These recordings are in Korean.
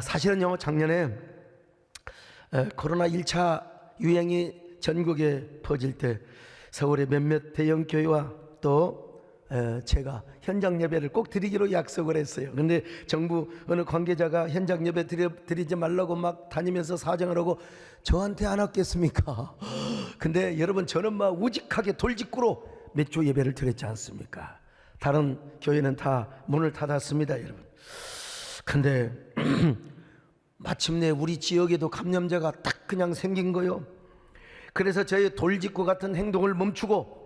사실은요, 작년에 코로나 1차 유행이 전국에 퍼질 때 서울의 몇몇 대형 교회와 또 제가 현장 예배를 꼭 드리기로 약속을 했어요. 근데 정부 어느 관계자가 현장 예배 드리지 말라고 막 다니면서 사정을 하고 저한테 안 왔겠습니까? 근데 여러분, 저는 막 우직하게 돌직구로 몇 주 예배를 드렸지 않습니까? 다른 교회는 다 문을 닫았습니다, 여러분. 근데 마침내 우리 지역에도 감염자가 딱 그냥 생긴 거요. 그래서 저의 돌직구 같은 행동을 멈추고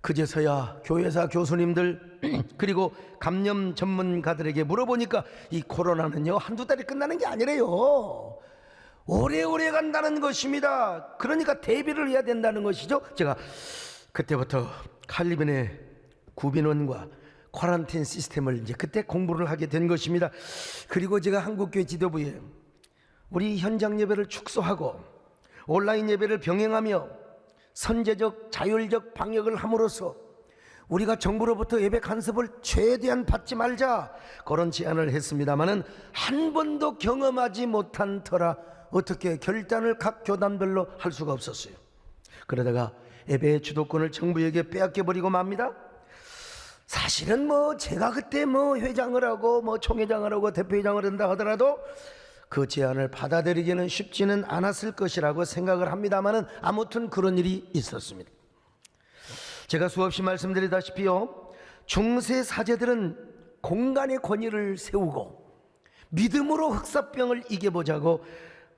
그제서야 교회사 교수님들 그리고 감염 전문가들에게 물어보니까 이 코로나는요, 한두 달이 끝나는 게 아니래요. 오래오래 간다는 것입니다. 그러니까 대비를 해야 된다는 것이죠. 제가 그때부터 칼리빈의 구빈원과 쿼런틴 시스템을 이제 그때 공부를 하게 된 것입니다. 그리고 제가 한국교회 지도부에 우리 현장 예배를 축소하고 온라인 예배를 병행하며 선제적 자율적 방역을 함으로써 우리가 정부로부터 예배 간섭을 최대한 받지 말자, 그런 제안을 했습니다마는 한 번도 경험하지 못한 터라 어떻게 결단을 각 교단별로 할 수가 없었어요. 그러다가 예배의 주도권을 정부에게 빼앗겨버리고 맙니다. 사실은 제가 그때 회장을 하고 총회장을 하고 대표회장을 한다 하더라도 그 제안을 받아들이기는 쉽지는 않았을 것이라고 생각을 합니다마는 아무튼 그런 일이 있었습니다. 제가 수없이 말씀드리다시피요, 중세 사제들은 공간의 권위를 세우고 믿음으로 흑사병을 이겨보자고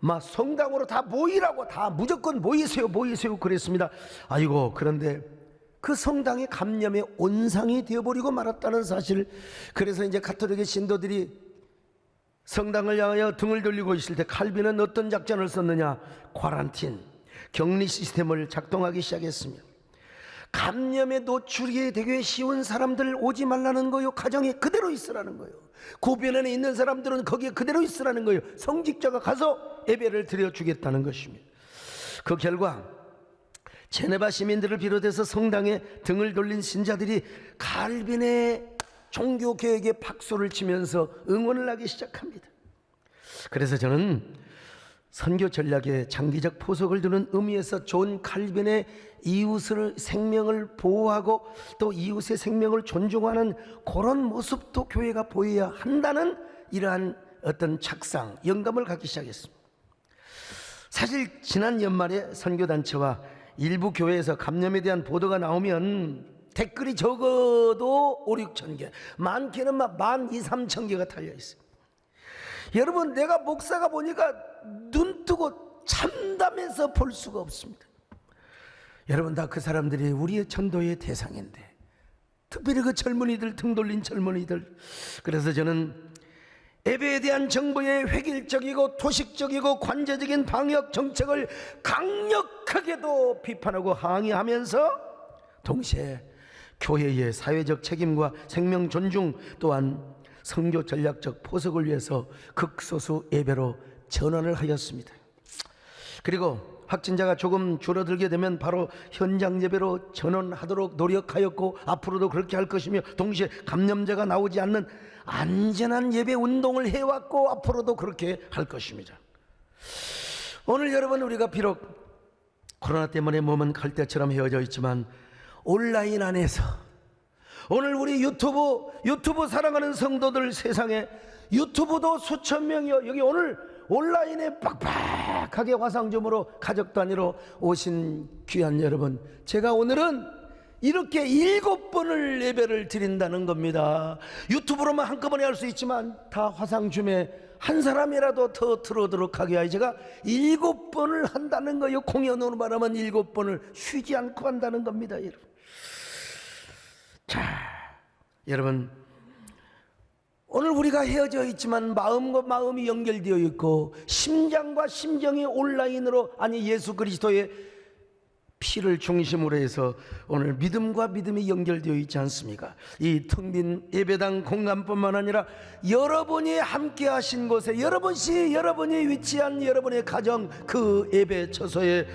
막 성당으로 다 모이라고, 다 무조건 모이세요 그랬습니다. 아이고, 그런데 그 성당의 감염의 온상이 되어버리고 말았다는 사실. 그래서 이제 가톨릭의 신도들이 성당을 향하여 등을 돌리고 있을 때 칼빈은 어떤 작전을 썼느냐? 쿼런틴, 격리 시스템을 작동하기 시작했습니다. 감염에 노출이 되게 쉬운 사람들 오지 말라는 거요. 가정에 그대로 있으라는 거요. 고변에 있는 사람들은 거기에 그대로 있으라는 거요. 성직자가 가서 예배를 드려주겠다는 것입니다. 그 결과 제네바 시민들을 비롯해서 성당에 등을 돌린 신자들이 칼빈의 종교개혁에 박수를 치면서 응원을 하기 시작합니다. 그래서 저는 선교 전략의 장기적 포석을 두는 의미에서 존 칼빈의 이웃을 생명을 보호하고 또 이웃의 생명을 존중하는 그런 모습도 교회가 보여야 한다는 이러한 어떤 착상, 영감을 갖기 시작했습니다. 사실 지난 연말에 선교단체와 일부 교회에서 감염에 대한 보도가 나오면 댓글이 적어도 5, 6천 개, 많게는 막 1,200, 3,000 개가 달려있어요. 여러분, 내가 목사가 보니까 눈 뜨고 참담해서 볼 수가 없습니다. 여러분, 다 그 사람들이 우리의 전도의 대상인데, 특별히 그 젊은이들, 등 돌린 젊은이들. 그래서 저는 예배에 대한 정부의 획일적이고 도식적이고 관제적인 방역 정책을 강력하게도 비판하고 항의하면서 동시에 교회의 사회적 책임과 생명 존중 또한 선교 전략적 포석을 위해서 극소수 예배로 전환을 하였습니다. 그리고 확진자가 조금 줄어들게 되면 바로 현장 예배로 전환하도록 노력하였고 앞으로도 그렇게 할 것이며, 동시에 감염자가 나오지 않는 안전한 예배 운동을 해왔고 앞으로도 그렇게 할 것입니다. 오늘 여러분, 우리가 비록 코로나 때문에 몸은 갈대처럼 헤어져 있지만 온라인 안에서 오늘 우리 유튜브 사랑하는 성도들, 세상에 유튜브도 수천 명이요. 여기 오늘 온라인에 빡빡하게 화상점으로 가족 단위로 오신 귀한 여러분, 제가 오늘은 이렇게 7번을 예배를 드린다는 겁니다. 유튜브로만 한꺼번에 할 수 있지만 다 화상줌에 한 사람이라도 더 들어오도록 하게 하여 제가 7번을 한다는 거예요. 공연으로 말하면 7번을 쉬지 않고 한다는 겁니다, 여러분. 자, 여러분, 오늘 우리가 헤어져 있지만 마음과 마음이 연결되어 있고 심장과 심정이 온라인으로, 아니 예수 그리스도의 피를 중심으로 해서 오늘 믿음과 믿음이 연결되어 있지 않습니까? 이 텅 빈 예배당 공간뿐만 아니라 여러분이 함께 하신 곳에, 여러분이 위치한 여러분의 가정, 그 예배 처소에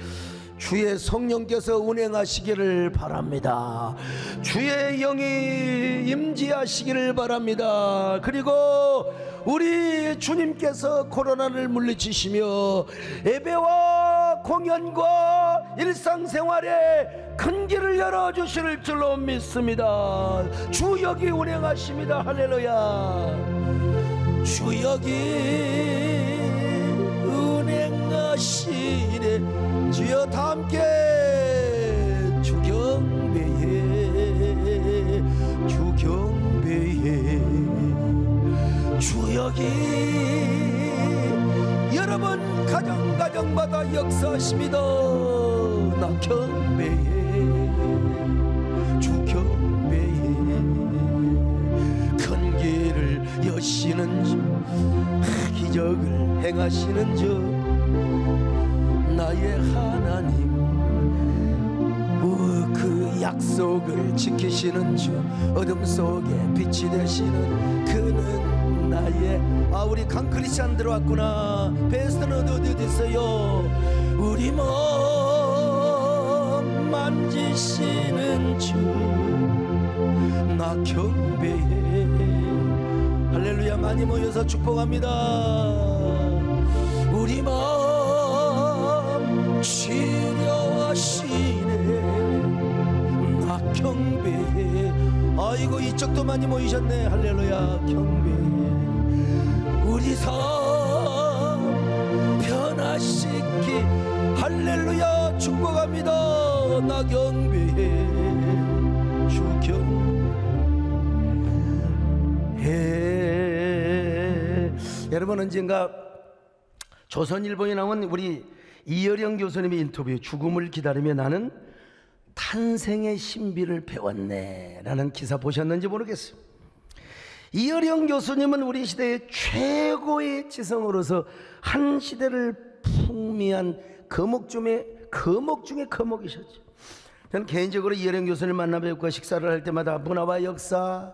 주의 성령께서 운행하시기를 바랍니다. 주의 영이 임재하시기를 바랍니다. 그리고 우리 주님께서 코로나를 물리치시며 예배와 공연과 일상생활에 큰 길을 열어주실 줄로 믿습니다. 주 여기 운행하십니다. 할렐루야. 주 여기 운행하시네. 주여 다 함께 주 경배해, 주 경배해. 주 여기 여러분 가정마다 역사하십니다. 나 경배해, 주 경배해. 큰 길을 여시는 주, 기적을 행하시는 주 나의 하나님, 그 약속을 지키시는 주, 어둠 속에 빛이 되시는 그는 나의. 우리 강크리스찬 들어왔구나. 베스트는 어디 있어요? 우리 몸 만지시는 주, 나 경배해. 할렐루야. 많이 모여서 축복합니다. 우리 몸 치료하시네. 나 경배해. 아이고 이쪽도 많이 모이셨네. 할렐루야. 경배해. 우리 삶 변화시키. 할렐루야. 축복합니다. 나 경배해, 주 경배해. 여러분 언젠가 조선일보에 나온 우리 이어령 교수님의 인터뷰, 죽음을 기다리며 나는 탄생의 신비를 배웠네 라는 기사 보셨는지 모르겠어요. 이어령 교수님은 우리 시대의 최고의 지성으로서 한 시대를 풍미한 거목 중에 거목이셨죠. 저는 개인적으로 이어령 교수님을 만나 뵙고 식사를 할 때마다 문화와 역사,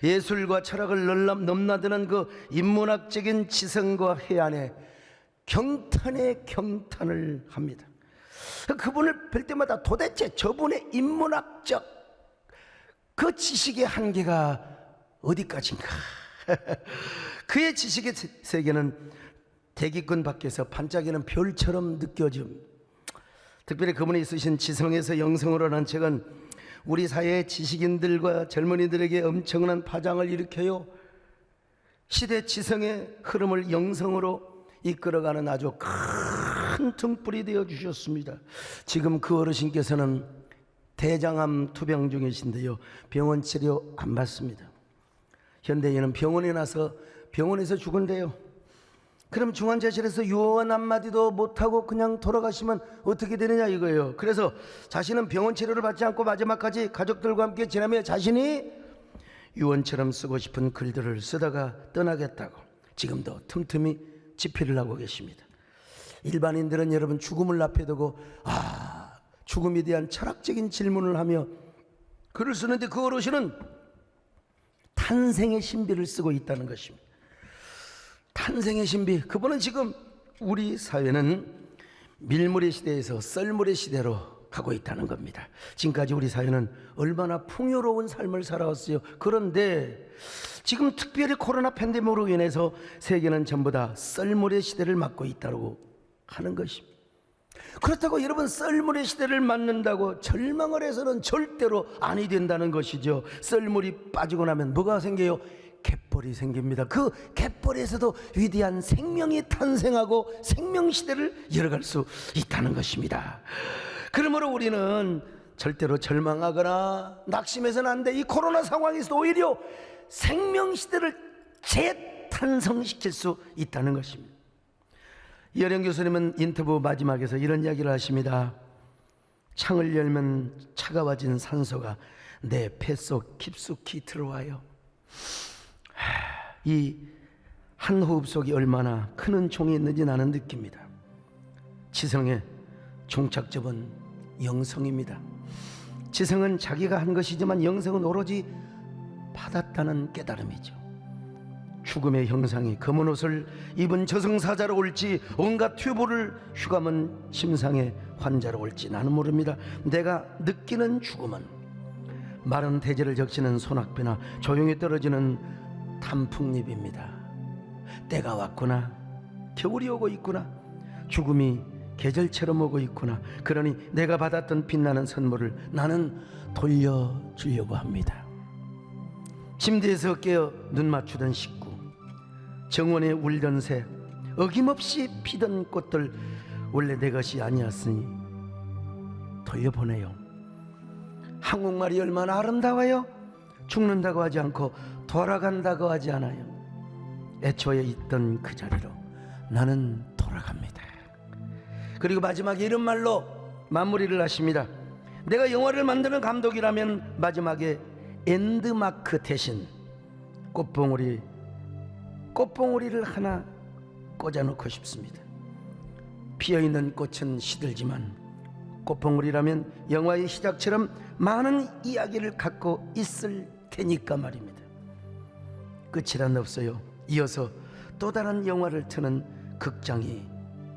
예술과 철학을 넘나드는 그 인문학적인 지성과 해안에 경탄을 합니다. 그분을 뵐 때마다 도대체 저분의 인문학적 그 지식의 한계가 어디까지인가. 그의 지식의 세계는 대기권 밖에서 반짝이는 별처럼 느껴짐. 특별히 그분이 쓰신 지성에서 영성으로라는 책은 우리 사회의 지식인들과 젊은이들에게 엄청난 파장을 일으켜요. 시대 지성의 흐름을 영성으로 이끌어가는 아주 큰 등불이 되어 주셨습니다. 지금 그 어르신께서는 대장암 투병 중이신데요, 병원 치료 안 받습니다. 현대인은 병원에 나서 병원에서 죽은대요. 그럼 중환자실에서 유언 한마디도 못하고 그냥 돌아가시면 어떻게 되느냐 이거예요. 그래서 자신은 병원 치료를 받지 않고 마지막까지 가족들과 함께 지내며 자신이 유언처럼 쓰고 싶은 글들을 쓰다가 떠나겠다고 지금도 틈틈이 집필을 하고 계십니다. 일반인들은 여러분 죽음을 앞에 두고 죽음에 대한 철학적인 질문을 하며 글을 쓰는데, 그 어르신은 탄생의 신비를 쓰고 있다는 것입니다. 탄생의 신비. 그분은 지금 우리 사회는 밀물의 시대에서 썰물의 시대로 가고 있다는 겁니다. 지금까지 우리 사회는 얼마나 풍요로운 삶을 살아왔어요. 그런데 지금 특별히 코로나 팬데믹으로 인해서 세계는 전부 다 썰물의 시대를 맞고 있다고 하는 것입니다. 그렇다고 여러분 썰물의 시대를 맞는다고 절망을 해서는 절대로 아니 된다는 것이죠. 썰물이 빠지고 나면 뭐가 생겨요? 갯벌이 생깁니다. 그 갯벌에서도 위대한 생명이 탄생하고 생명시대를 열어갈 수 있다는 것입니다. 그러므로 우리는 절대로 절망하거나 낙심해서는 안 돼. 이 코로나 상황에서도 오히려 생명시대를 재탄생시킬 수 있다는 것입니다. 이어령 교수님은 인터뷰 마지막에서 이런 이야기를 하십니다. 창을 열면 차가워진 산소가 내 폐속 깊숙이 들어와요. 이 한 호흡 속이 얼마나 큰 은총이 있는지 나는 느낍니다. 지성의 종착점은 영성입니다. 지성은 자기가 한 것이지만 영성은 오로지 받았다는 깨달음이죠. 죽음의 형상이 검은 옷을 입은 저승사자로 올지 온갖 튜브를 휘감은 심상의 환자로 올지 나는 모릅니다. 내가 느끼는 죽음은 마른 대지를 적시는 소낙비나 조용히 떨어지는 단풍잎입니다. 때가 왔구나. 겨울이 오고 있구나. 죽음이 계절처럼 오고 있구나. 그러니 내가 받았던 빛나는 선물을 나는 돌려주려고 합니다. 침대에서 깨어 눈 맞추던 식구, 정원에 울던 새, 어김없이 피던 꽃들, 원래 내 것이 아니었으니 돌려보내요. 한국말이 얼마나 아름다워요. 죽는다고 하지 않고 돌아간다고 하지 않아요. 애초에 있던 그 자리로 나는 돌아갑니다. 그리고 마지막에 이런 말로 마무리를 하십니다. 내가 영화를 만드는 감독이라면 마지막에 엔드마크 대신 꽃봉오리를 하나 꽂아놓고 싶습니다. 피어있는 꽃은 시들지만 꽃봉오리라면 영화의 시작처럼 많은 이야기를 갖고 있을 테니까 말입니다. 끝이란 없어요. 이어서 또 다른 영화를 트는 극장이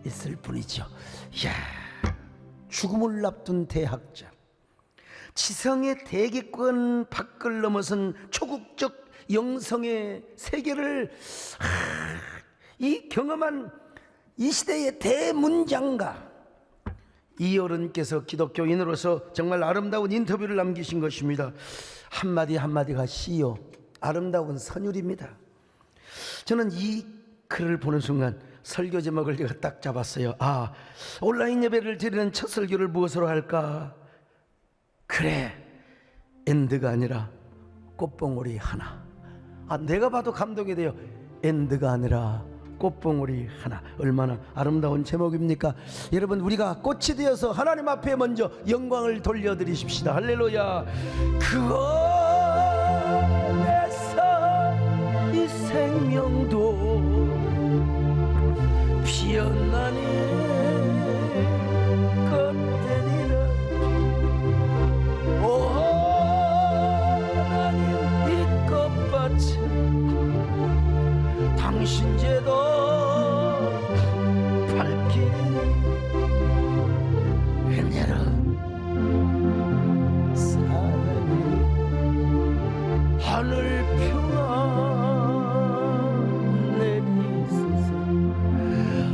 있을 뿐이죠. 이야, 죽음을 앞둔 대학자, 지성의 대기권 밖을 넘어선 초국적 영성의 세계를 이 경험한 이 시대의 대문장가 이어른께서 기독교인으로서 정말 아름다운 인터뷰를 남기신 것입니다. 한마디 한마디가 시요 아름다운 선율입니다. 저는 이 글을 보는 순간 설교 제목을 제가 딱 잡았어요. 온라인 예배를 드리는 첫 설교를 무엇으로 할까? 그래, 엔드가 아니라 꽃봉오리 하나. 내가 봐도 감동이 돼요. 엔드가 아니라 꽃봉오리 하나. 얼마나 아름다운 제목입니까? 여러분, 우리가 꽃이 되어서 하나님 앞에 먼저 영광을 돌려드리십시다. 할렐루야. 그 안에서 이 생명도 피어나니 꽃들이는 오 하나님 이 꽃밭에 당신 제도 발길이 웬일은 사랑이 하늘 평안 내리소서.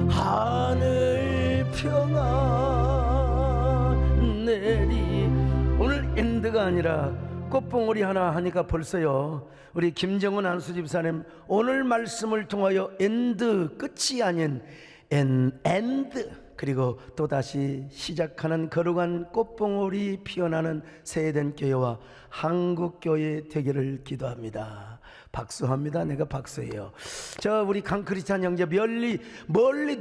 하늘 평안 내리. 오늘 엔드가 아니라 꽃봉오리 하나 하니까 벌써요, 우리 김정은 안수 집사님 오늘 말씀을 통하여 엔드, 끝이 아닌 엔드, 그리고 또다시 시작하는 거룩한 꽃봉오리 피어나는 새해된 교회와 한국교회 되기를 기도합니다. 박수합니다. 내가 박수해요. 우리 강크리스찬 형제 멀리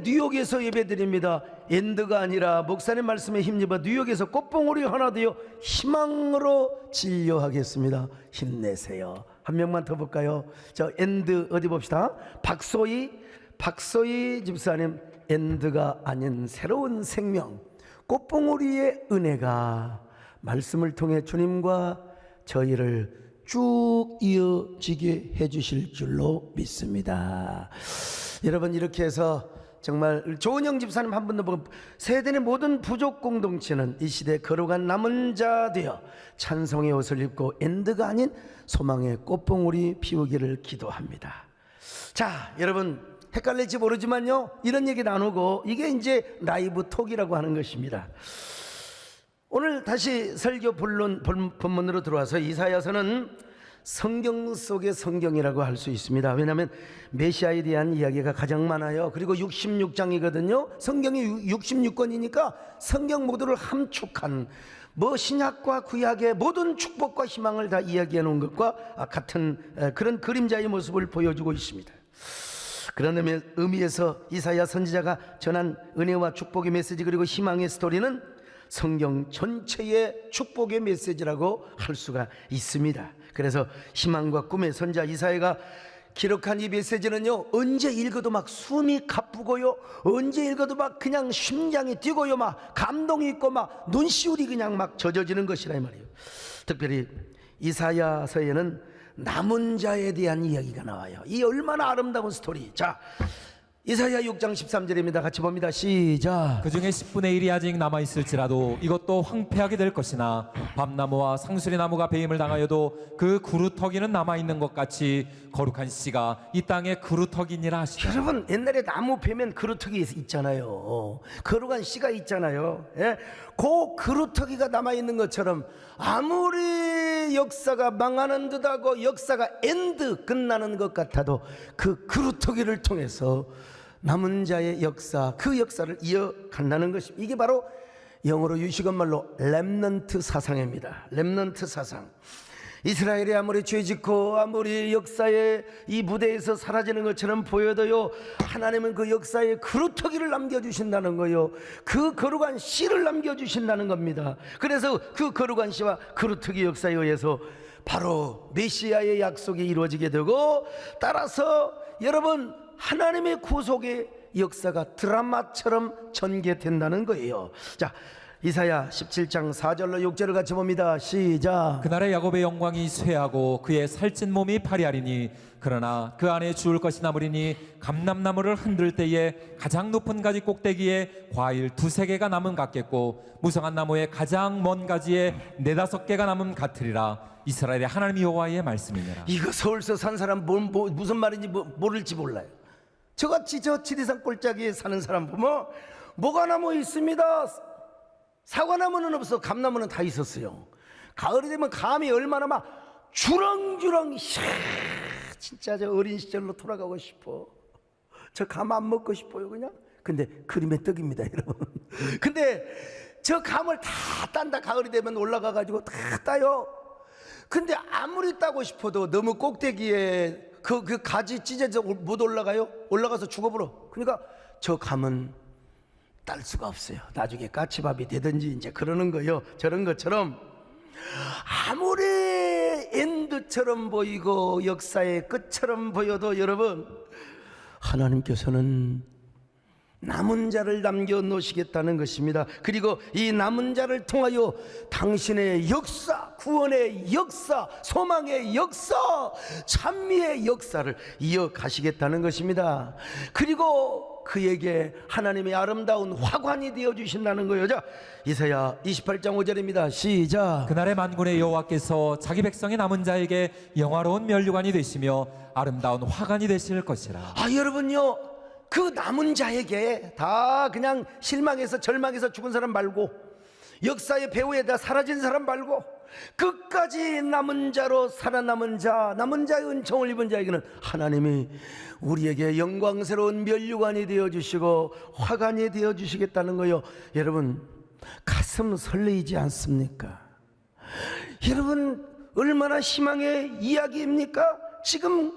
뉴욕에서 예배드립니다. 엔드가 아니라 목사님 말씀에 힘입어 뉴욕에서 꽃봉오리 하나 되어 희망으로 진료하겠습니다. 힘내세요. 한 명만 더 볼까요? 엔드 어디 봅시다. 박소희 집사님, 엔드가 아닌 새로운 생명, 꽃봉오리의 은혜가 말씀을 통해 주님과 저희를 쭉 이어지게 해주실 줄로 믿습니다. 여러분, 이렇게 해서 정말 조은영 집사님 한 분 더 보고, 세대의 모든 부족 공동체는 이 시대 거룩한 남은 자 되어 찬송의 옷을 입고 엔드가 아닌 소망의 꽃봉오리 피우기를 기도합니다. 여러분, 헷갈릴지 모르지만요, 이런 얘기 나누고 이게 이제 라이브 톡이라고 하는 것입니다. 오늘 다시 설교 본문으로 들어와서 이사야서는 성경 속의 성경이라고 할 수 있습니다. 왜냐하면 메시아에 대한 이야기가 가장 많아요. 그리고 66장이거든요 성경이 66권이니까 성경 모두를 함축한 신약과 구약의 모든 축복과 희망을 다 이야기해 놓은 것과 같은 그런 그림자의 모습을 보여주고 있습니다. 그런 의미에서 이사야 선지자가 전한 은혜와 축복의 메시지, 그리고 희망의 스토리는 성경 전체의 축복의 메시지라고 할 수가 있습니다. 그래서 희망과 꿈의 선지자 이사야가 기록한 이 메시지는요, 언제 읽어도 막 숨이 가쁘고요, 언제 읽어도 막 그냥 심장이 뛰고요, 막 감동이 있고 막 눈시울이 그냥 막 젖어지는 것이라 이 말이에요. 특별히 이사야서에는 남은 자에 대한 이야기가 나와요. 이 얼마나 아름다운 스토리. 자, 이사야 6장 13절입니다. 같이 봅니다. 시작. 그 중에 10분의 1이 아직 남아있을지라도 이것도 황폐하게 될 것이나 밤나무와 상수리나무가 배임을 당하여도 그 그루터기는 남아있는 것 같이 거룩한 씨가 이 땅의 그루터기니라 하시다. 여러분, 옛날에 나무 베면 그루터기 있잖아요. 거룩한 씨가 있잖아요. 예? 그 그루터기가 남아있는 것처럼 아무리 역사가 망하는 듯하고 역사가 엔드 끝나는 것 같아도 그 그루터기를 통해서 남은 자의 역사, 그 역사를 이어간다는 것입니다. 이게 바로 영어로 유식한 말로 렘넌트 사상입니다. 렘넌트 사상. 이스라엘이 아무리 죄짓고 아무리 역사의 이 무대에서 사라지는 것처럼 보여도요, 하나님은 그 역사에 그루터기를 남겨주신다는 거요, 그 거룩한 씨를 남겨주신다는 겁니다. 그래서 그 거룩한 씨와 그루터기 역사에 의해서 바로 메시아의 약속이 이루어지게 되고, 따라서 여러분, 하나님의 구속의 역사가 드라마처럼 전개된다는 거예요. 자, 이사야 17장 4절로 6절을 같이 봅니다. 시작. 그날에 야곱의 영광이 쇠하고 그의 살찐 몸이 파리하리니 그러나 그 안에 주울 것이 남으리니 감람나무를 흔들 때에 가장 높은 가지 꼭대기에 과일 2-3개가 남은 같겠고 무성한 나무의 가장 먼 가지에 4-5개가 남은 같으리라. 이스라엘의 하나님 여호와의 말씀이니라. 이거 서울서 산 사람 무슨 말인지 모를지 몰라요. 저같이 저 지리산 꼴짜기에 사는 사람 보면 뭐가 나무 있습니다. 사과나무는 없어. 감나무는 다 있었어요. 가을이 되면 감이 얼마나 막 주렁주렁. 진짜 저 어린 시절로 돌아가고 싶어. 저 감 안 먹고 싶어요 그냥. 근데 그림의 떡입니다 여러분. 근데 저 감을 다 딴다. 가을이 되면 올라가가지고 다 따요. 근데 아무리 따고 싶어도 너무 꼭대기에 그 가지 찢어져 못 올라가요. 올라가서 죽어버려. 그러니까 저 감은 딸 수가 없어요. 나중에 까치밥이 되든지 이제 그러는 거요. 저런 것처럼 아무리 엔드처럼 보이고 역사의 끝처럼 보여도 여러분, 하나님께서는 남은 자를 남겨놓으시겠다는 것입니다. 그리고 이 남은 자를 통하여 당신의 역사, 구원의 역사, 소망의 역사, 찬미의 역사를 이어가시겠다는 것입니다. 그리고 그에게 하나님의 아름다운 화관이 되어주신다는 거예요. 자, 이사야 28장 5절입니다. 시작. 그날의 만군의 여호와께서 자기 백성의 남은 자에게 영화로운 면류관이 되시며 아름다운 화관이 되실 것이라. 여러분요, 그 남은 자에게 다 그냥 실망해서 절망해서 죽은 사람 말고, 역사의 배후에다 사라진 사람 말고, 끝까지 남은 자로 살아남은 자, 남은 자의 은총을 입은 자에게는 하나님이 우리에게 영광스러운 면류관이 되어주시고 화관이 되어주시겠다는 거요. 여러분, 가슴 설레이지 않습니까? 여러분, 얼마나 희망의 이야기입니까? 지금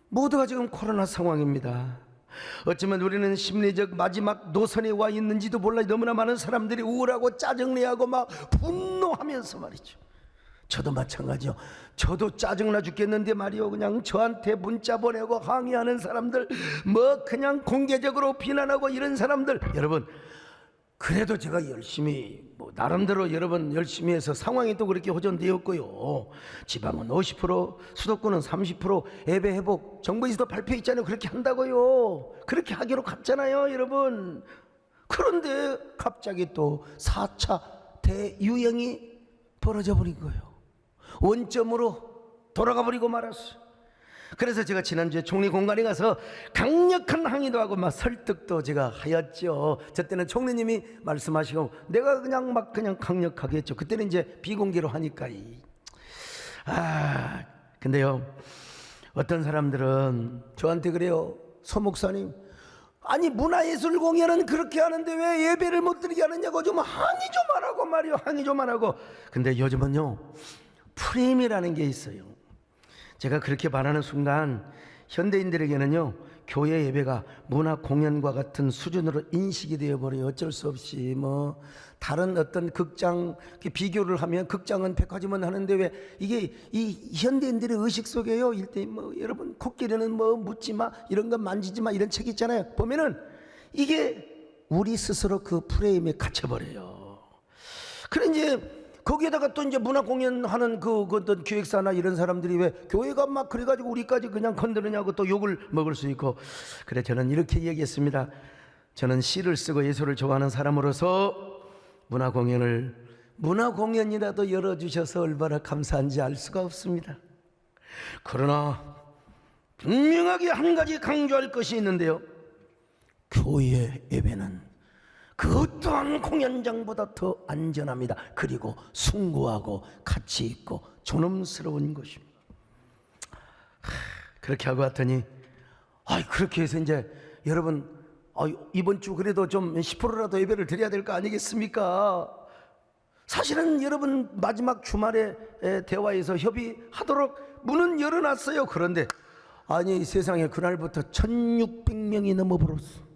모두가 지금 코로나 상황입니다. 어쩌면 우리는 심리적 마지막 노선에 와 있는지도 몰라요. 너무나 많은 사람들이 우울하고 짜증내하고 막 분노하면서 말이죠. 저도 마찬가지요. 저도 짜증나 죽겠는데 말이요, 그냥 저한테 문자 보내고 항의하는 사람들, 뭐 그냥 공개적으로 비난하고 이런 사람들, 여러분, 그래도 제가 열심히 나름대로 여러분 열심히 해서 상황이 또 그렇게 호전되었고요. 지방은 50%, 수도권은 30% 예배 회복, 정부에서도 발표했잖아요. 그렇게 한다고요. 그렇게 하기로 갔잖아요 여러분. 그런데 갑자기 또 4차 대유행이 벌어져 버린 거예요. 원점으로 돌아가 버리고 말았어요. 그래서 제가 지난주에 총리 공간에 가서 강력한 항의도 하고 막 설득도 제가 하였죠. 저 때는 총리님이 말씀하시고 내가 그냥 강력하게 했죠. 그때는 이제 비공개로 하니까. 근데요, 어떤 사람들은 저한테 그래요. 소 목사님, 아니 문화예술 공연은 그렇게 하는데 왜 예배를 못 드리게 하느냐고 좀 항의 좀 하라고 말이요. 항의 좀 하라고. 근데 요즘은요, 프레임이라는 게 있어요. 제가 그렇게 말하는 순간 현대인들에게는요, 교회 예배가 문화 공연과 같은 수준으로 인식이 되어버려요. 어쩔 수 없이 뭐 다른 어떤 극장 비교를 하면 극장은 백화점은 하는데 왜 이게 이 현대인들의 의식 속에요. 일대 뭐 여러분 코끼리는 뭐 묻지마, 이런 거 만지지마, 이런 책 있잖아요. 보면은 이게 우리 스스로 그 프레임에 갇혀버려요. 그래 이제 거기에다가 또 이제 문화 공연하는 그 어떤 기획사나 이런 사람들이 왜 교회가 막 그래가지고 우리까지 그냥 건드느냐고 또 욕을 먹을 수 있고. 그래, 저는 이렇게 얘기했습니다. 저는 시를 쓰고 예술을 좋아하는 사람으로서 문화 공연이라도 열어주셔서 얼마나 감사한지 알 수가 없습니다. 그러나 분명하게 한 가지 강조할 것이 있는데요, 교회 예배는 그 어떠한 공연장보다 더 안전합니다. 그리고 숭고하고 가치 있고 존엄스러운 것입니다. 그렇게 하고 왔더니 그렇게 해서 이제 여러분 이번 주 그래도 좀 10%라도 예배를 드려야 될 거 아니겠습니까? 사실은 여러분 마지막 주말에 대화에서 협의하도록 문은 열어놨어요. 그런데 아니, 세상에 그날부터 1600명이 넘어버렸어.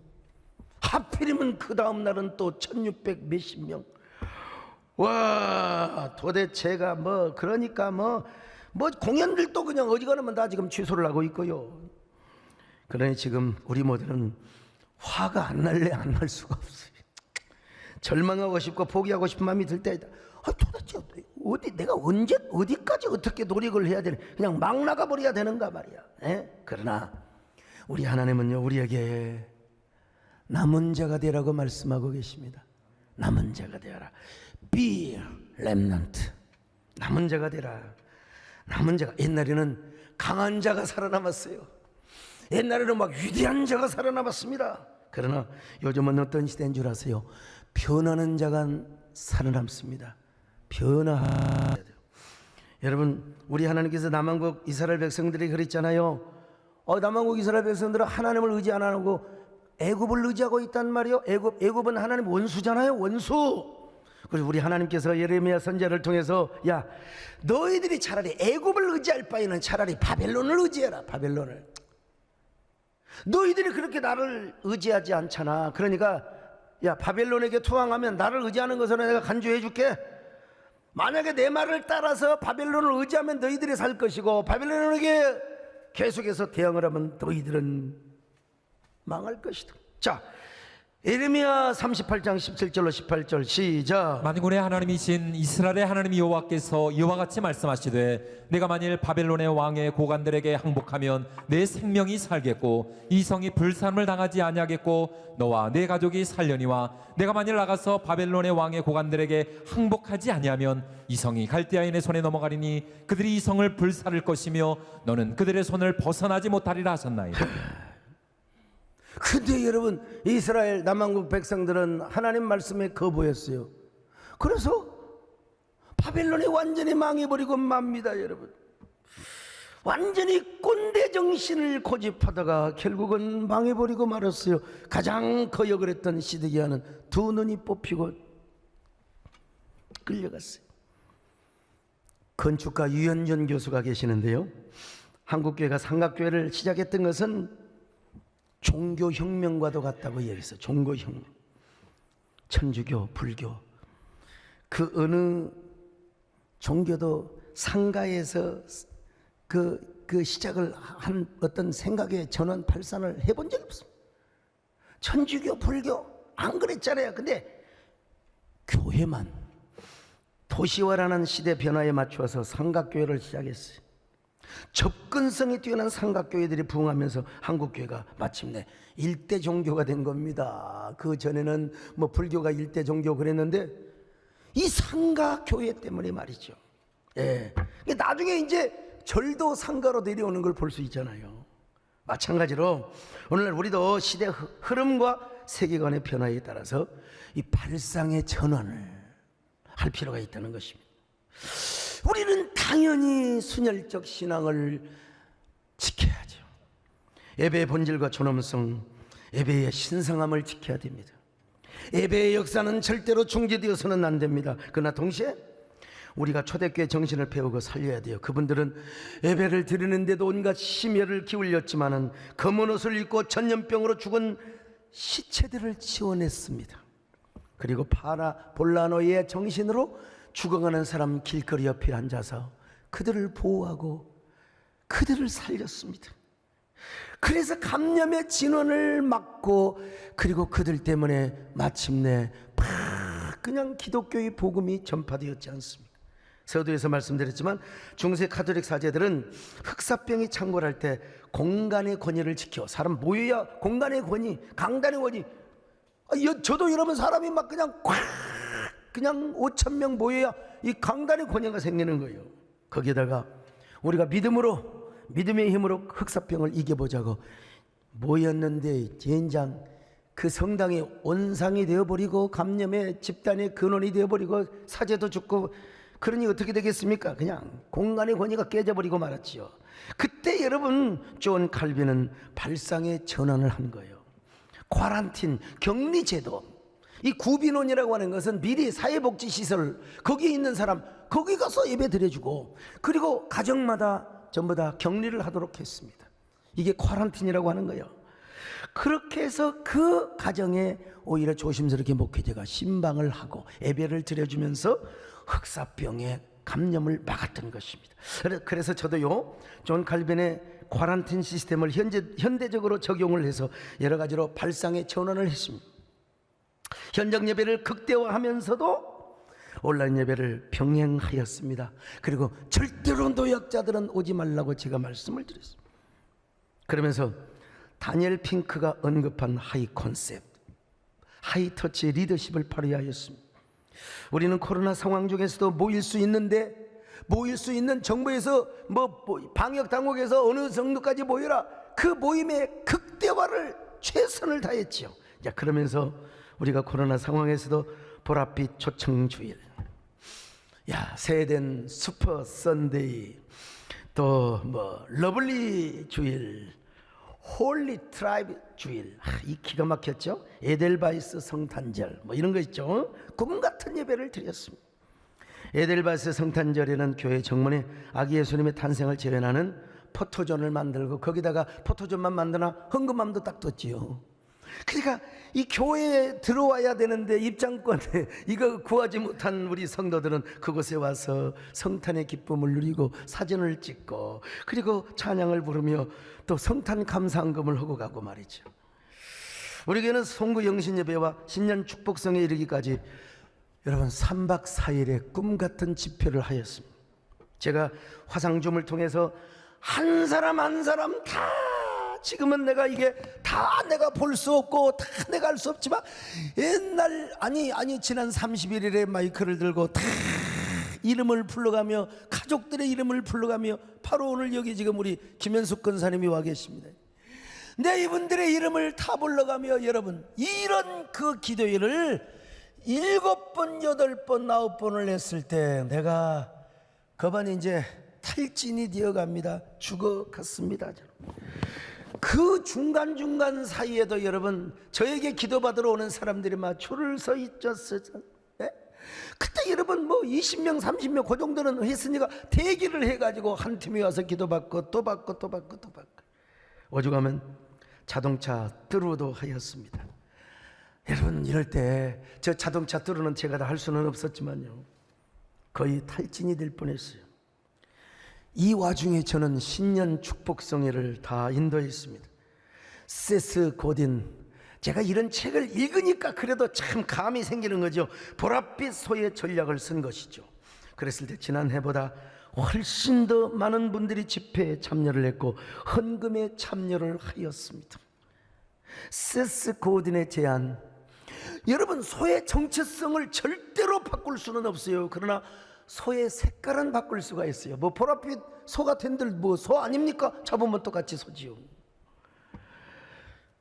하필이면 그 다음 날은 또 1600 몇십 명. 와, 도대체가 그러니까 공연들도 그냥 어지간하면 다 지금 취소를 하고 있고요. 그러니 지금 우리 모두는 화가 안 날래 안 날 수가 없어요. 절망하고 싶고 포기하고 싶은 마음이 들 때이다. 도대체 내가 언제 어디까지 어떻게 노력을 해야 되는, 그냥 막 나가버려야 되는가 말이야. 그러나 우리 하나님은요, 우리에게 남은 자가 되라고 말씀하고 계십니다. 남은 자가 되어라. Be remnant. 남은 자가 되라. 남은 자가. 옛날에는 강한 자가 살아남았어요. 옛날에는 막 위대한 자가 살아남았습니다. 그러나 요즘은 어떤 시대인 줄 아세요? 변하는 자가 살아남습니다. 변화해야 돼요. 여러분, 우리 하나님께서 남한국 이스라엘 백성들이 그랬잖아요. 남한국 이스라엘 백성들은 하나님을 의지 안 하고 애굽을 의지하고 있단 말이에요. 애굽은 하나님 원수잖아요. 원수. 그래서 우리 하나님께서 예레미야 선지자를 통해서 야, 너희들이 차라리 애굽을 의지할 바에는 차라리 바벨론을 의지해라. 바벨론을. 너희들이 그렇게 나를 의지하지 않잖아. 그러니까 야, 바벨론에게 투항하면 나를 의지하는 것으로 내가 간주해 줄게. 만약에 내 말을 따라서 바벨론을 의지하면 너희들이 살 것이고, 바벨론에게 계속해서 대항을 하면 너희들은 망할 것이다. 자, 예레미야 38장 17절로 18절 시작. 만군의 하나님이신 이스라엘의 하나님 여호와께서 이와 같이 말씀하시되 내가 만일 바벨론의 왕의 고관들에게 항복하면 내 생명이 살겠고 이 성이 불살을 당하지 아니하겠고 너와 내 가족이 살려니와 내가 만일 나가서 바벨론의 왕의 고관들에게 항복하지 아니하면 이 성이 갈대아인의 손에 넘어가리니 그들이 이 성을 불살을 것이며 너는 그들의 손을 벗어나지 못하리라 하셨나이다. 근데 여러분, 이스라엘 남한국 백성들은 하나님 말씀에 거부했어요. 그래서 바벨론이 완전히 망해버리고 맙니다. 여러분, 완전히 꼰대 정신을 고집하다가 결국은 망해버리고 말았어요. 가장 거역을 했던 시드기야는 두 눈이 뽑히고 끌려갔어요. 건축가 유현준 교수가 계시는데요, 한국교회가 삼각교회를 시작했던 것은 종교혁명과도 같다고 얘기했어요. 종교혁명. 천주교, 불교, 그 어느 종교도 상가에서 그 시작을 한 어떤 생각의 전환 발산을 해본 적이 없습니다. 천주교, 불교 안 그랬잖아요. 근데 교회만 도시화라는 시대 변화에 맞추어서 삼각교회를 시작했어요. 접근성이 뛰어난 삼각교회들이 부흥하면서 한국교회가 마침내 일대 종교가 된 겁니다. 그 전에는 불교가 일대 종교 그랬는데 이 삼각교회 때문에 말이죠. 나중에 이제 절도 상가로 내려오는 걸 볼 수 있잖아요. 마찬가지로 오늘날 우리도 시대 흐름과 세계관의 변화에 따라서 이 발상의 전환을 할 필요가 있다는 것입니다. 우리는 당연히 순혈적 신앙을 지켜야죠. 예배의 본질과 존엄성, 예배의 신성함을 지켜야 됩니다. 예배의 역사는 절대로 중지되어서는 안 됩니다. 그러나 동시에 우리가 초대교회 정신을 배우고 살려야 돼요. 그분들은 예배를 드리는데도 온갖 심혈을 기울였지만은 검은 옷을 입고 전염병으로 죽은 시체들을 지원했습니다. 그리고 볼라노의 정신으로 죽어가는 사람 길거리 옆에 앉아서 그들을 보호하고 그들을 살렸습니다. 그래서 감염의 진원을 막고, 그리고 그들 때문에 마침내 팍 그냥 기독교의 복음이 전파되었지 않습니까? 서두에서 말씀드렸지만 중세 카톨릭 사제들은 흑사병이 창궐할 때 공간의 권위를 지켜, 사람 모여야 공간의 권위, 강단의 권위. 저도 여러분 사람이 막 그냥 그냥 5천 명 모여야 이 강단의 권위가 생기는 거예요. 거기에다가 우리가 믿음의 힘으로 흑사병을 이겨보자고 모였는데 젠장 그 성당이 온상이 되어버리고 감염의 집단의 근원이 되어버리고 사제도 죽고, 그러니 어떻게 되겠습니까? 그냥 공간의 권위가 깨져버리고 말았지요. 그때 여러분 존 칼빈은 발상의 전환을 한 거예요. 쿼런틴, 격리제도. 이 구빈원이라고 하는 것은 미리 사회복지시설, 거기에 있는 사람 거기 가서 예배 드려주고, 그리고 가정마다 전부 다 격리를 하도록 했습니다. 이게 쿼런틴이라고 하는 거예요. 그렇게 해서 그 가정에 오히려 조심스럽게 목회자가 신방을 하고 예배를 드려주면서 흑사병의 감염을 막았던 것입니다. 그래서 저도요 존 칼빈의 쿼런틴 시스템을 현대적으로 적용을 해서 여러 가지로 발상의 전환을 했습니다. 현장 예배를 극대화하면서도 온라인 예배를 병행하였습니다. 그리고 절대로 노약자들은 오지 말라고 제가 말씀을 드렸습니다. 그러면서 다니엘 핑크가 언급한 하이 컨셉, 하이 터치 리더십을 발휘하였습니다. 우리는 코로나 상황 중에서도 모일 수 있는데, 모일 수 있는 정부에서 방역 당국에서 어느 정도까지 모여라, 그 모임의 극대화를 최선을 다했지요. 자, 그러면서 우리가 코로나 상황에서도 보랏빛 초청주일, 새된 슈퍼 선데이, 또 러블리 주일, 홀리 트라이브 주일, 이 기가 막혔죠. 에델바이스 성탄절 이런 거 있죠. 꿈 같은 예배를 드렸습니다. 에델바이스 성탄절에는 교회 정문에 아기 예수님의 탄생을 재현하는 포토존을 만들고, 거기다가 포토존만 만드나 헌금함도 딱 뒀지요. 그러니까 이 교회에 들어와야 되는데 입장권에 이거 구하지 못한 우리 성도들은 그곳에 와서 성탄의 기쁨을 누리고 사진을 찍고, 그리고 찬양을 부르며 또 성탄 감사헌금을 하고 가고 말이죠. 우리 교회는 송구 영신 예배와 신년 축복성에 이르기까지 여러분 3박 4일의 꿈같은 집회를 하였습니다. 제가 화상줌을 통해서 한 사람 한 사람 다, 지금은 내가 이게 다 내가 볼 수 없고 다 내가 알 수 없지만, 옛날 지난 31일에 마이크를 들고 다 이름을 불러가며, 가족들의 이름을 불러가며, 바로 오늘 여기 지금 우리 김현숙 권사님이 와 계십니다. 내 이분들의 이름을 다 불러가며, 여러분 이런 그 기도회를 7번, 8번, 9번을 했을 때 내가 거반 이제 탈진이 되어갑니다. 죽어갔습니다. 그 중간중간 사이에도 여러분 저에게 기도받으러 오는 사람들이 막 줄을 서 있었어요. 그때 여러분 20명 30명 그 정도는 했으니까 대기를 해가지고 한 팀이 와서 기도받고 또 받고 또 받고 또 받고, 오죽하면 자동차 뚜루도 하였습니다. 여러분 이럴 때 저 자동차 뚜루는 제가 다 할 수는 없었지만요, 거의 탈진이 될 뻔했어요. 이 와중에 저는 신년 축복성회를 다 인도했습니다. 세스 고딘, 제가 이런 책을 읽으니까 그래도 참 감이 생기는 거죠. 보랏빛 소의 전략을 쓴 것이죠. 그랬을 때 지난해보다 훨씬 더 많은 분들이 집회에 참여를 했고 헌금에 참여를 하였습니다. 세스 고딘의 제안, 여러분 소의 정체성을 절대로 바꿀 수는 없어요. 그러나 소의 색깔은 바꿀 수가 있어요. 보랏빛 소 같은들 소 아닙니까? 잡으면 똑같이 소지요.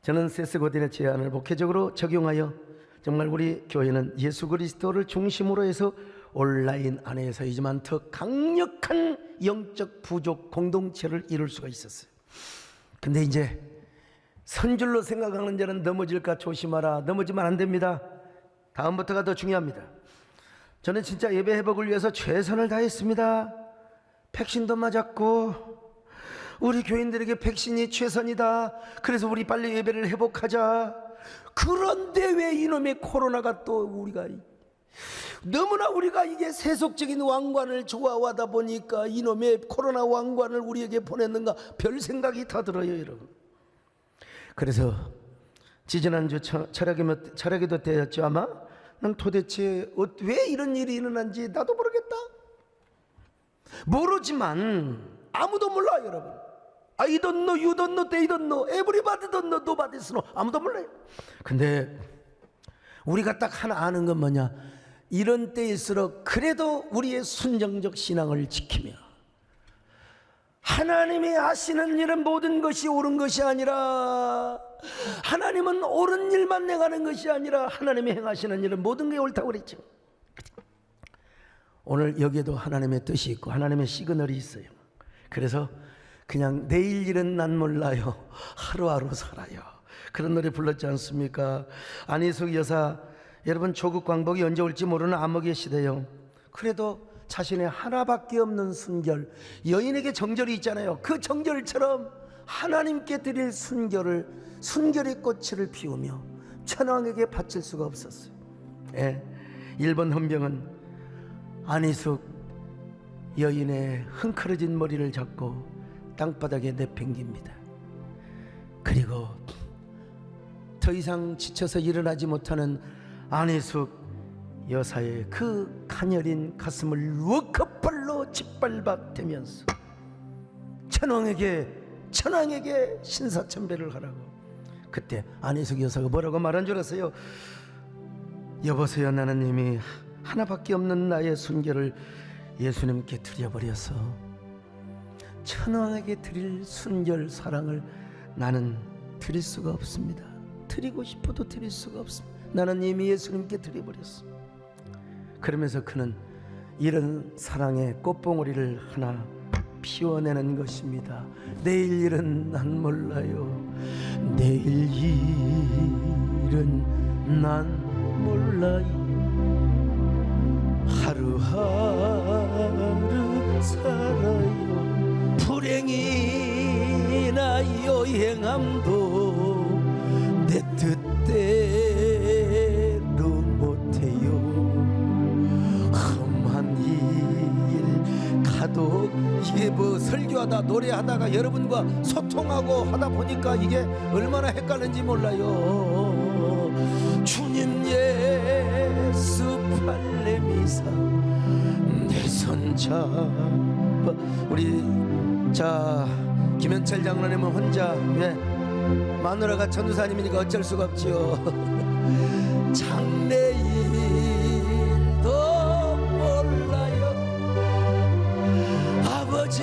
저는 세스 고딘의 제안을 목회적으로 적용하여 정말 우리 교회는 예수 그리스도를 중심으로 해서 온라인 안에서이지만 더 강력한 영적 부족 공동체를 이룰 수가 있었어요. 근데 이제 선줄로 생각하는 자는 넘어질까 조심하라. 넘어지면 안 됩니다. 다음부터가 더 중요합니다. 저는 진짜 예배 회복을 위해서 최선을 다했습니다. 백신도 맞았고 우리 교인들에게 백신이 최선이다. 그래서 우리 빨리 예배를 회복하자. 그런데 왜 이놈의 코로나가 또 우리가 너무나 우리가 이게 세속적인 왕관을 좋아하다 보니까 이놈의 코로나 왕관을 우리에게 보냈는가 별 생각이 다 들어요, 여러분. 그래서 지지난주 철학기도 때였죠 아마. 난 도대체 왜 이런 일이 일어난지 나도 모르겠다. 모르지만 아무도 몰라 여러분. I don't know, you don't know, they don't know, everybody don't know, nobody knows. 아무도 몰라요. 근데 우리가 딱 하나 아는 건 뭐냐, 이런 때일수록 그래도 우리의 순정적 신앙을 지키며 하나님이 하시는 일은 모든 것이 옳은 것이 아니라, 하나님은 옳은 일만 행하는 것이 아니라 하나님이 행하시는 일은 모든 게 옳다고 그랬죠. 오늘 여기에도 하나님의 뜻이 있고 하나님의 시그널이 있어요. 그래서 그냥 내일 일은 난 몰라요, 하루하루 살아요, 그런 노래 불렀지 않습니까? 안희숙 여사, 여러분 조국 광복이 언제 올지 모르는 암흑의 시대요. 그래도 자신의 하나밖에 없는 순결, 여인에게 정절이 있잖아요. 그 정절처럼 하나님께 드릴 순결의 꽃을 피우며 천왕에게 바칠 수가 없었어요. 예, 일본 헌병은 안희숙 여인의 흥크러진 머리를 잡고 땅바닥에 내팽깁니다. 그리고 더 이상 지쳐서 일어나지 못하는 안희숙 여사의 그 가녀린 가슴을 워커발로 짓밟아대면서 천왕에게 신사참배를 하라고. 그때 안희숙 여사가 뭐라고 말한 줄 아세요? 여보세요, 나는 이미 하나밖에 없는 나의 순결을 예수님께 드려버려서 천왕에게 드릴 순결 사랑을 나는 드릴 수가 없습니다. 드리고 싶어도 드릴 수가 없습니다. 나는 이미 예수님께 드려버렸어. 그러면서 그는 이런 사랑의 꽃봉오리를 하나 피워내는 것입니다. 내일 일은 난 몰라요, 내일 일은 난 몰라요, 하루하루 살아요, 불행이나 여행함도 내 뜻대로 못해요, 험한 일 가도 이게 뭐 설교하다 노래하다가 여러분과 소통하고 하다 보니까 이게 얼마나 헷갈린지 몰라요. 주님 예수 팔레미사 내 손 잡아. 우리 자 김현철 장로님은 혼자, 왜? 마누라가 전도사님이니까 어쩔 수가 없지요. 장래일도 몰라요, 아버지야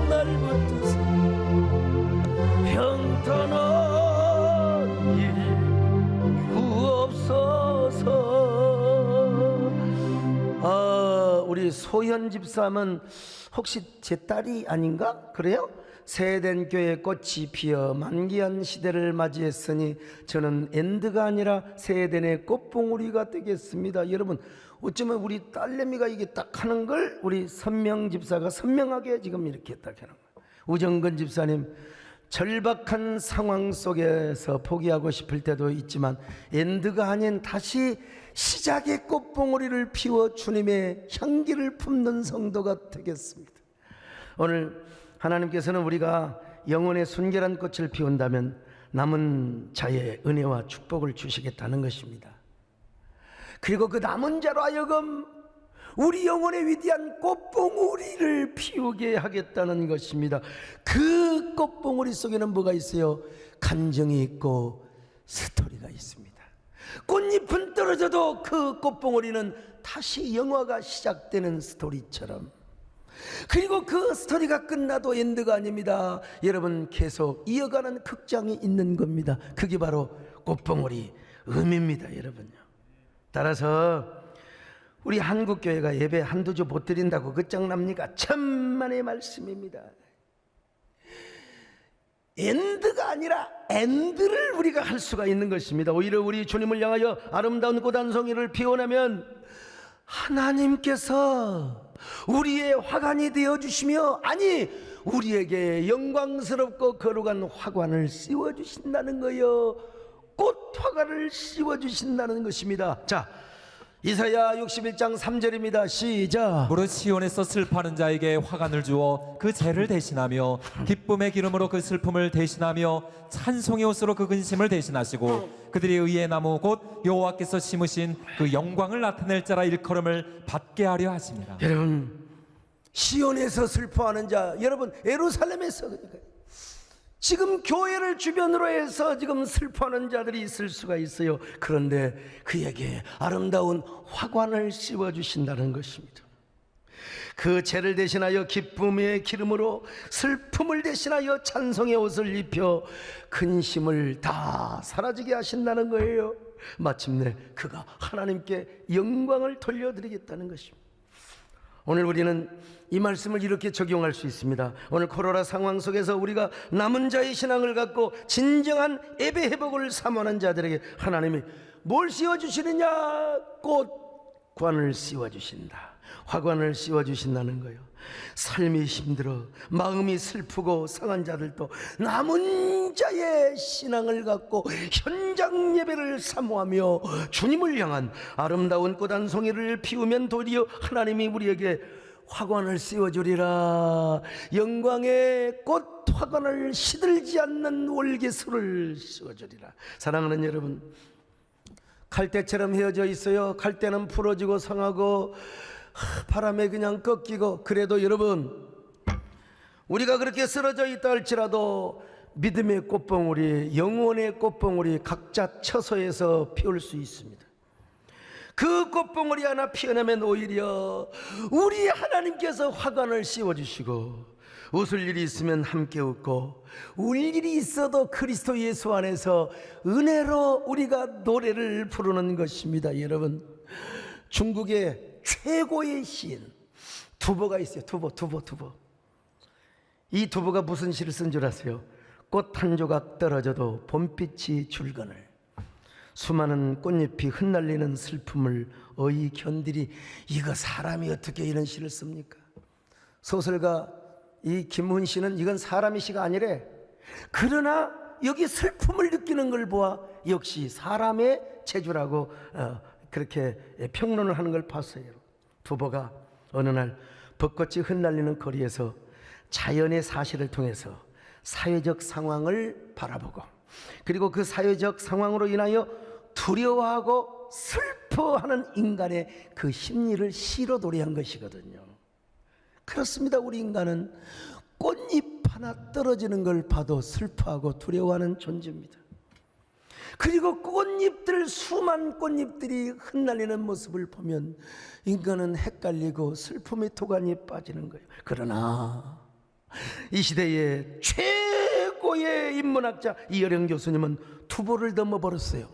날 붙드세 병터는 일 구없소서. 우리 소현 집사님은 혹시 제 딸이 아닌가? 그래요? 새해된 교회 꽃이 피어 만기한 시대를 맞이했으니 저는 엔드가 아니라 새해된의 꽃봉오리가 되겠습니다. 여러분, 어쩌면 우리 딸내미가 이게 딱 하는 걸 우리 선명 집사가 선명하게 지금 이렇게 딱 하는 거예요. 우정근 집사님, 절박한 상황 속에서 포기하고 싶을 때도 있지만 엔드가 아닌 다시 시작의 꽃봉오리를 피워 주님의 향기를 품는 성도가 되겠습니다. 오늘 하나님께서는 우리가 영혼의 순결한 꽃을 피운다면 남은 자의 은혜와 축복을 주시겠다는 것입니다. 그리고 그 남은 자로 하여금 우리 영혼의 위대한 꽃봉오리를 피우게 하겠다는 것입니다. 그 꽃봉오리 속에는 뭐가 있어요? 감정이 있고 스토리가 있습니다. 꽃잎은 떨어져도 그 꽃봉오리는 다시 영화가 시작되는 스토리처럼, 그리고 그 스토리가 끝나도 엔드가 아닙니다. 여러분, 계속 이어가는 극장이 있는 겁니다. 그게 바로 꽃봉오리 의미입니다. 여러분요. 따라서 우리 한국교회가 예배 한두 주 못 드린다고 끝장납니까? 천만의 말씀입니다. 엔드가 아니라 엔드를 우리가 할 수가 있는 것입니다. 오히려 우리 주님을 향하여 아름다운 꽃 한 송이를 피워내면 하나님께서 우리의 화관이 되어주시며, 아니 우리에게 영광스럽고 거룩한 화관을 씌워주신다는 거예요. 꽃화관을 씌워주신다는 것입니다. 자, 이사야 61장 3절입니다. 시작. 무릇 시온에서 슬퍼하는 자에게 화관을 주어 그 죄를 대신하며 기쁨의 기름으로 그 슬픔을 대신하며 찬송의 옷으로 그 근심을 대신하시고 그들이 의의 나무 곧 여호와께서 심으신 그 영광을 나타낼 자라 일컬음을 받게 하려 하십니다. 여러분, 시온에서 슬퍼하는 자, 여러분 예루살렘에서, 그러니까 지금 교회를 주변으로 해서 지금 슬퍼하는 자들이 있을 수가 있어요. 그런데 그에게 아름다운 화관을 씌워주신다는 것입니다. 그 죄를 대신하여 기쁨의 기름으로, 슬픔을 대신하여 찬송의 옷을 입혀 근심을 다 사라지게 하신다는 거예요. 마침내 그가 하나님께 영광을 돌려드리겠다는 것입니다. 오늘 우리는 이 말씀을 이렇게 적용할 수 있습니다. 오늘 코로나 상황 속에서 우리가 남은 자의 신앙을 갖고 진정한 예배 회복을 사모하는 자들에게 하나님이 뭘 씌워주시느냐? 꽃관을 씌워주신다. 화관을 씌워주신다는 거예요. 삶이 힘들어 마음이 슬프고 상한 자들도 남은 자의 신앙을 갖고 현장 예배를 사모하며 주님을 향한 아름다운 꽃 한 송이를 피우면 도리어 하나님이 우리에게 화관을 씌워주리라. 영광의 꽃 화관을 시들지 않는 월계수를 씌워주리라. 사랑하는 여러분, 칼대처럼 헤어져 있어요. 칼대는 부러지고 상하고 바람에 그냥 꺾이고, 그래도 여러분, 우리가 그렇게 쓰러져 있다 할지라도 믿음의 꽃봉오리, 영혼의 꽃봉오리 각자 처소에서 피울 수 있습니다. 그 꽃봉오리 하나 피어나면 오히려 우리 하나님께서 화관을 씌워주시고, 웃을 일이 있으면 함께 웃고, 울 일이 있어도 그리스도 예수 안에서 은혜로 우리가 노래를 부르는 것입니다. 여러분, 중국의 최고의 시인 두보가 있어요. 두보. 이 두보가 무슨 시를 쓴 줄 아세요? 꽃 한 조각 떨어져도 봄빛이 줄거늘, 수많은 꽃잎이 흩날리는 슬픔을 어이 견디리. 이거 사람이 어떻게 이런 시를 씁니까? 소설가 이 김훈 씨는 이건 사람의 시가 아니래. 그러나 여기 슬픔을 느끼는 걸 보아 역시 사람의 재주라고 그렇게 평론을 하는 걸 봤어요. 두보가 어느 날 벚꽃이 흩날리는 거리에서 자연의 사실을 통해서 사회적 상황을 바라보고, 그리고 그 사회적 상황으로 인하여 두려워하고 슬퍼하는 인간의 그 심리를 시로 도래한 것이거든요. 그렇습니다. 우리 인간은 꽃잎 하나 떨어지는 걸 봐도 슬퍼하고 두려워하는 존재입니다. 그리고 꽃잎들, 수많은 꽃잎들이 흩날리는 모습을 보면 인간은 헷갈리고 슬픔의 도가니에 빠지는 거예요. 그러나 이 시대의 최고의 인문학자 이어령 교수님은 두보를 넘어버렸어요.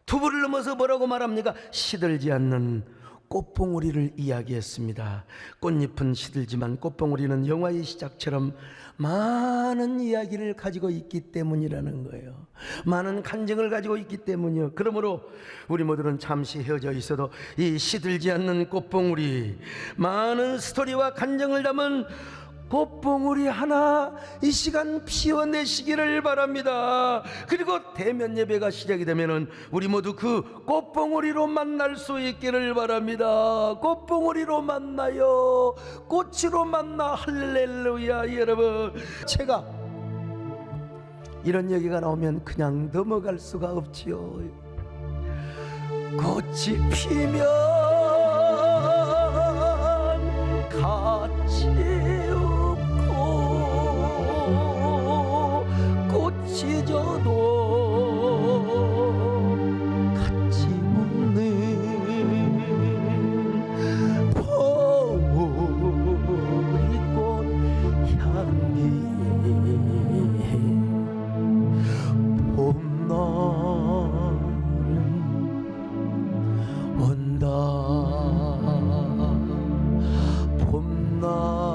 두보를 넘어서 뭐라고 말합니까? 시들지 않는 꽃봉오리를 이야기했습니다. 꽃잎은 시들지만 꽃봉오리는 영화의 시작처럼 많은 이야기를 가지고 있기 때문이라는 거예요. 많은 간증을 가지고 있기 때문이요. 그러므로 우리 모두는 잠시 헤어져 있어도 이 시들지 않는 꽃봉오리, 많은 스토리와 간증을 담은 꽃봉오리 하나 이 시간 피워내시기를 바랍니다. 그리고 대면 예배가 시작이 되면은 우리 모두 그 꽃봉오리로 만날 수 있기를 바랍니다. 꽃봉오리로 만나요. 꽃으로 만나. 할렐루야. 여러분, 제가 이런 얘기가 나오면 그냥 넘어갈 수가 없지요. 꽃이 피면 같이 꽃이 져도 같이 웃는 봉오리꽃 향기, 봄날은 온다. 봄날은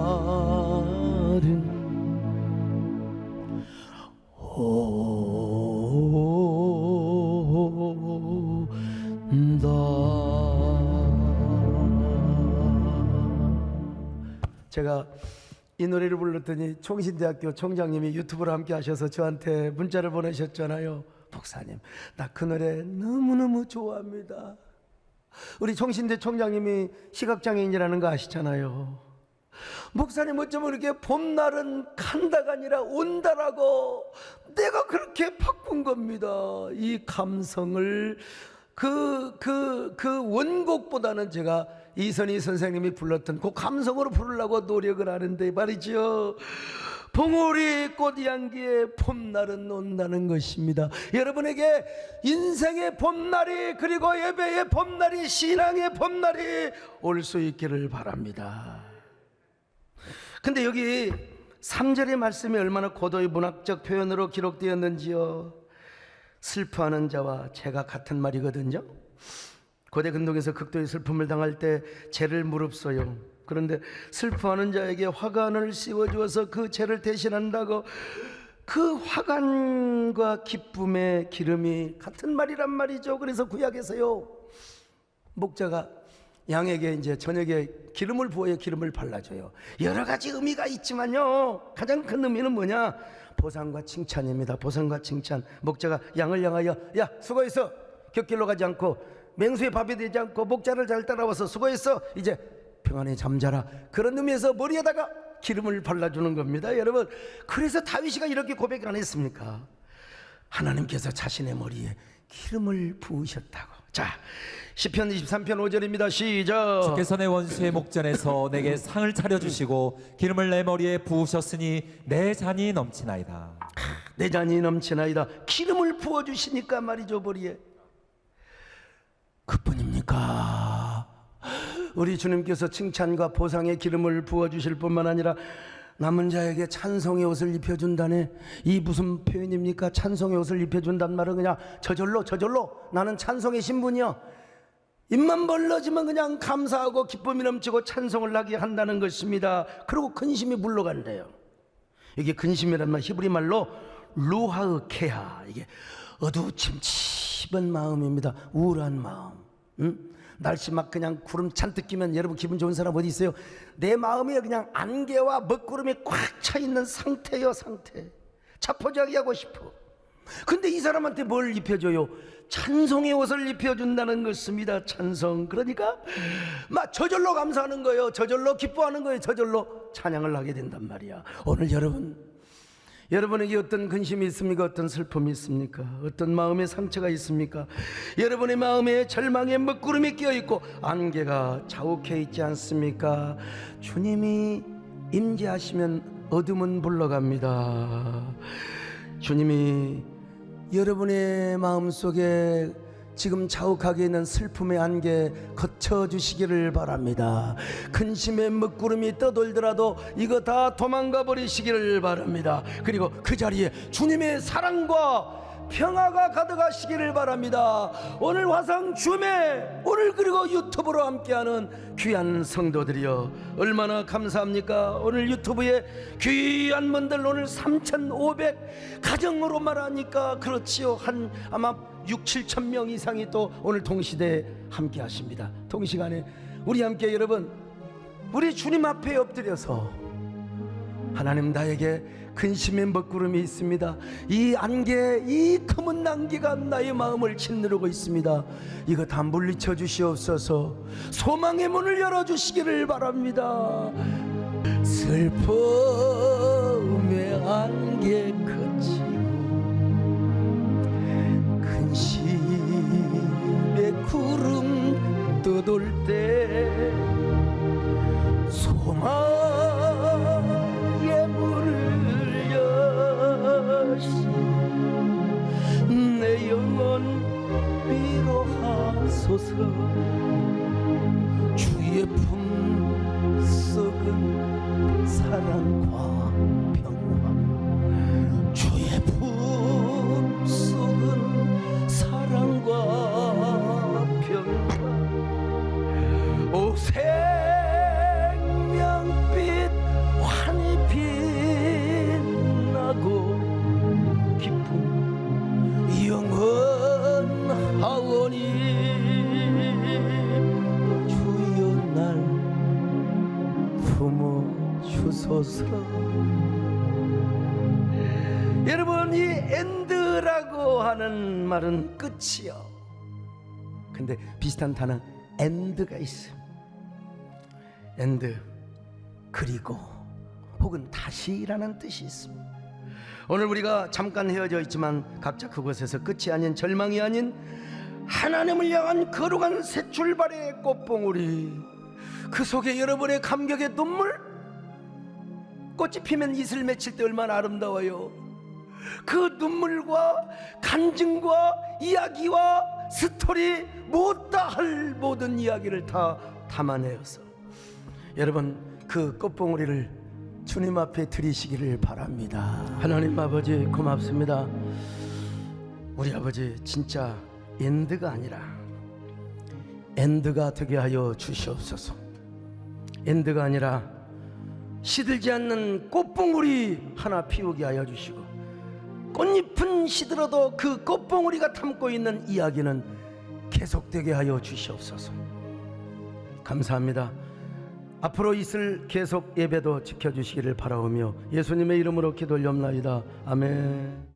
온다. 제가 이 노래를 불렀더니 총신대학교 총장님이 유튜브를 함께 하셔서 저한테 문자를 보내셨잖아요. 목사님, 나 그 노래 너무너무 좋아합니다. 우리 정신대 총장님이 시각장애인이라는 거 아시잖아요. 목사님 어쩌면 이렇게 봄날은 간다가 아니라 온다라고 내가 그렇게 바꾼 겁니다. 이 감성을 그 원곡보다는 제가 이선희 선생님이 불렀던 그 감성으로 부르려고 노력을 하는데 말이죠. 봉오리 꽃향기에 봄날은 온다는 것입니다. 여러분에게 인생의 봄날이, 그리고 예배의 봄날이, 신앙의 봄날이 올 수 있기를 바랍니다. 근데 여기 3절의 말씀이 얼마나 고도의 문학적 표현으로 기록되었는지요. 슬퍼하는 자와 죄가 같은 말이거든요. 고대 근동에서 극도의 슬픔을 당할 때 죄를 무릅써요. 그런데 슬퍼하는 자에게 화관을 씌워주어서 그 죄를 대신한다고, 그 화관과 기쁨의 기름이 같은 말이란 말이죠. 그래서 구약에서요, 목자가 양에게 이제 저녁에 기름을 부어요. 기름을 발라줘요. 여러 가지 의미가 있지만요, 가장 큰 의미는 뭐냐? 보상과 칭찬입니다. 보상과 칭찬. 목자가 양을 향하여, 야 수고했어, 곁길로 가지 않고 맹수의 밥이 되지 않고 목자를 잘 따라와서 수고했어, 이제 평안히 잠자라, 그런 의미에서 머리에다가 기름을 발라주는 겁니다. 여러분, 그래서 다윗이가 이렇게 고백 안 했습니까? 하나님께서 자신의 머리에 기름을 부으셨다고. 자, 시편 23편 5절입니다. 시작. 주께서 내 원수의 목전에서 내게 상을 차려주시고 기름을 내 머리에 부으셨으니 내 잔이 넘치나이다. 내 잔이 넘치나이다. 기름을 부어주시니까 말이죠, 머리에. 그뿐입니까? 우리 주님께서 칭찬과 보상의 기름을 부어주실 뿐만 아니라 남은 자에게 찬송의 옷을 입혀준다네. 이 무슨 표현입니까? 찬송의 옷을 입혀준단 말은 그냥 저절로 나는 찬송의 신분이요, 입만 벌러지면 그냥 감사하고 기쁨이 넘치고 찬송을 하게 한다는 것입니다. 그리고 근심이 물러간대요. 이게 근심이란 말, 히브리 말로 루하으케하, 이게 어두침침한 마음입니다. 우울한 마음. 날씨 막 그냥 구름 잔뜩 끼면 여러분 기분 좋은 사람 어디 있어요? 내 마음에 그냥 안개와 먹구름이 꽉 차 있는 상태요, 상태. 자포자기하고 싶어. 근데 이 사람한테 뭘 입혀줘요? 찬송의 옷을 입혀준다는 것입니다. 찬송. 그러니까 막 저절로 감사하는 거예요. 저절로 기뻐하는 거예요. 저절로 찬양을 하게 된단 말이야. 오늘 여러분에게 어떤 근심이 있습니까? 어떤 슬픔이 있습니까? 어떤 마음의 상처가 있습니까? 여러분의 마음에 절망의 먹구름이 끼어있고 안개가 자욱해 있지 않습니까? 주님이 임재하시면 어둠은 물러갑니다. 주님이 여러분의 마음속에 지금 자욱하게 있는 슬픔의 안개 거쳐주시기를 바랍니다. 근심의 먹구름이 떠돌더라도 이거 다 도망가 버리시기를 바랍니다. 그리고 그 자리에 주님의 사랑과 평화가 가득하시기를 바랍니다. 오늘 화상 줌에, 오늘 그리고 유튜브로 함께하는 귀한 성도들이여 얼마나 감사합니까? 오늘 유튜브에 귀한 분들 오늘 3,500 가정으로 말하니까 그렇지요, 아마 6-7천 명 이상이 또 오늘 동시대에 함께 하십니다. 동시간에 우리 함께 여러분, 우리 주님 앞에 엎드려서 하나님, 나에게 근심의 먹구름이 있습니다. 이 안개, 이 검은 안개가 나의 마음을 짓누르고 있습니다. 이거 다 물리쳐 주시옵소서. 소망의 문을 열어주시기를 바랍니다. 슬픔의 안개 그치고 근심의 구름 떠돌 때 소망의 문을 내 영혼 위로하소서. 주의 품속은 사랑과 평화, 주의 품속은 사랑과 평화. 오 생명빛 환히 빛나고 영원하오니 주여 날 품어주소서. 여러분, 이 엔드라고 하는 말은 끝이요. 근데 비슷한 단어 엔드가 있어요. 엔드, 그리고 혹은 다시라는 뜻이 있습니다. 오늘 우리가 잠깐 헤어져 있지만 각자 그곳에서 끝이 아닌, 절망이 아닌 하나님을 향한 거룩한 새 출발의 꽃봉오리, 그 속에 여러분의 감격의 눈물, 꽃이 피면 이슬 맺힐 때 얼마나 아름다워요. 그 눈물과 간증과 이야기와 스토리, 못다 할 모든 이야기를 다 담아내어서 여러분 그 꽃봉오리를 주님 앞에 드리시기를 바랍니다. 하나님 아버지 고맙습니다. 우리 아버지 진짜 엔드가 아니라 엔드가 되게 하여 주시옵소서. 엔드가 아니라 시들지 않는 꽃봉오리 하나 피우게 하여 주시고, 꽃잎은 시들어도 그 꽃봉오리가 담고 있는 이야기는 계속되게 하여 주시옵소서. 감사합니다. 앞으로 있을 계속 예배도 지켜주시기를 바라오며 예수님의 이름으로 기도 올려옵나이다. 아멘.